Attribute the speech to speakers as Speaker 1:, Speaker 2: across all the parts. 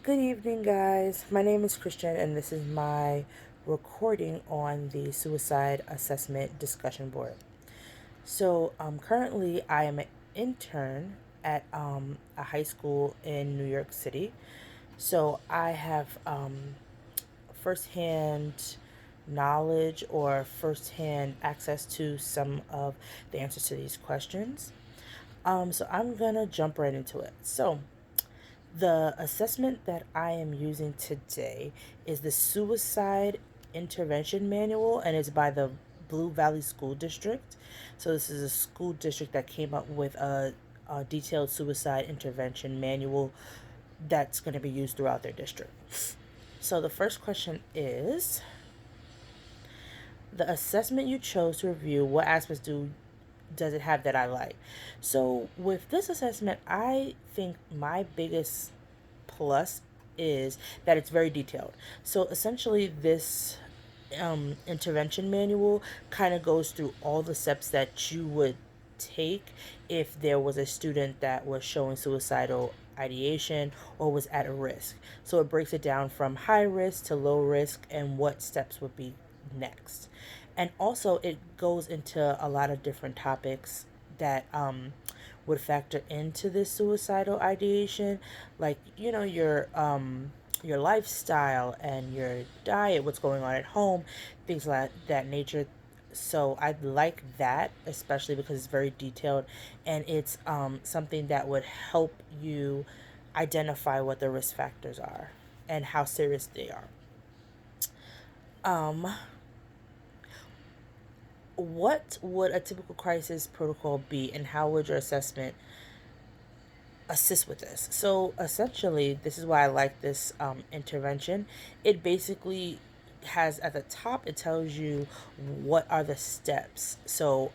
Speaker 1: Good evening, guys. My name is Christian, and this is my recording on the suicide assessment discussion board. So, currently, I am an intern at a high school in New York City. So, I have firsthand knowledge or firsthand access to some of the answers to these questions. So, I'm gonna jump right into it. So, the assessment that I am using today is the Suicide Intervention Manual, and it's by the Blue Valley School District. So, this is a school district that came up with a detailed suicide intervention manual that's going to be used throughout their district. So, the first question is the assessment you chose to review, what aspects does it have that I like? So, with this assessment, I think my biggest plus is that it's very detailed. So essentially, this intervention manual kind of goes through all the steps that you would take if there was a student that was showing suicidal ideation or was at a risk. So it breaks it down from high risk to low risk and what steps would be next. And also, it goes into a lot of different topics that would factor into this suicidal ideation, like your lifestyle and your diet, what's going on at home, things like that nature. So I like that, especially because it's very detailed, and it's something that would help you identify what the risk factors are and how serious they are. Um, what would a typical crisis protocol be, and how would your assessment assist with this? So essentially, this is why I like this intervention. It basically has at the top, it tells you what are the steps. So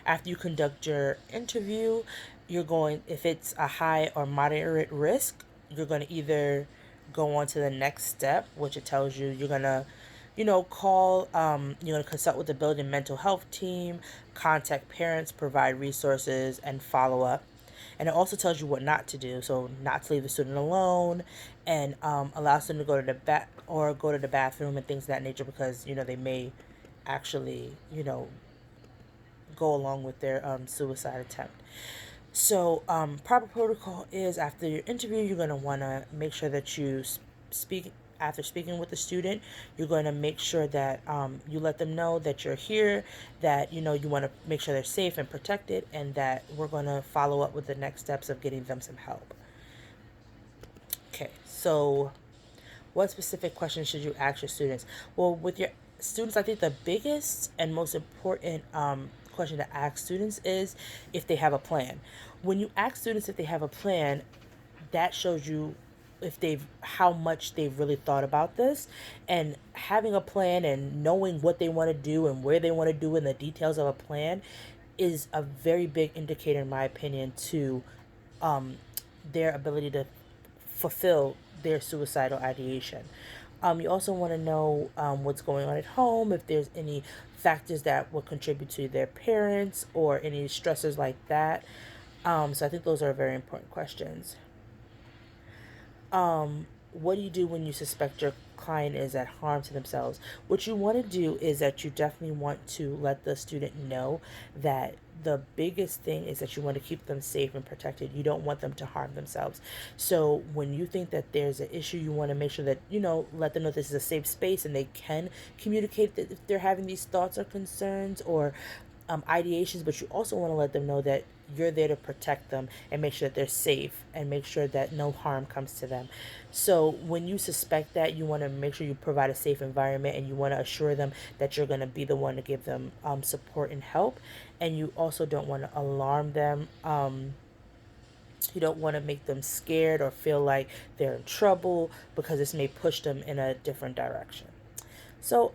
Speaker 1: after you conduct your interview, you're going, if it's a high or moderate risk, you're going to either go on to the next step, which it tells you you're going to call, you're going to consult with the building mental health team, contact parents, provide resources, and follow up. And it also tells you what not to do. So not to leave the student alone, and allow student to go to the go to the bathroom and things of that nature, because they may actually go along with their suicide attempt. So proper protocol is, after your interview, you're going to want to make sure that you speak. After speaking with the student, you're going to make sure that you let them know that you're here, that you want to make sure they're safe and protected, and that we're going to follow up with the next steps of getting them some help. Okay, so what specific questions should you ask your students? Well, with your students, I think the biggest and most important question to ask students is if they have a plan. When you ask students if they have a plan, that shows you if they've how much they've really thought about this. And having a plan and knowing what they want to do and where they want to do and the details of a plan is a very big indicator, in my opinion, to their ability to fulfill their suicidal ideation. You also want to know what's going on at home, if there's any factors that will contribute to their parents or any stressors like that. So I think those are very important questions. What do you do when you suspect your client is at harm to themselves? What you want to do is that you definitely want to let the student know that the biggest thing is that you want to keep them safe and protected. You don't want them to harm themselves. So when you think that there's an issue, you want to make sure that, let them know this is a safe space and they can communicate that if they're having these thoughts or concerns or ideations, but you also want to let them know that you're there to protect them and make sure that they're safe and make sure that no harm comes to them. So when you suspect that, you want to make sure you provide a safe environment, and you want to assure them that you're going to be the one to give them support and help. And you also don't want to alarm them. You don't want to make them scared or feel like they're in trouble, because this may push them in a different direction. So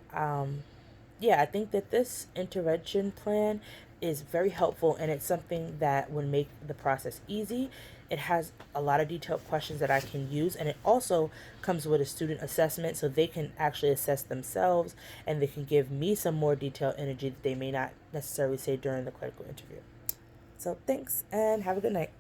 Speaker 1: yeah, I think that this intervention plan is very helpful, and it's something that would make the process easy. It has a lot of detailed questions that I can use, and it also comes with a student assessment, so they can actually assess themselves and they can give me some more detailed energy that they may not necessarily say during the clinical interview. So thanks, and have a good night.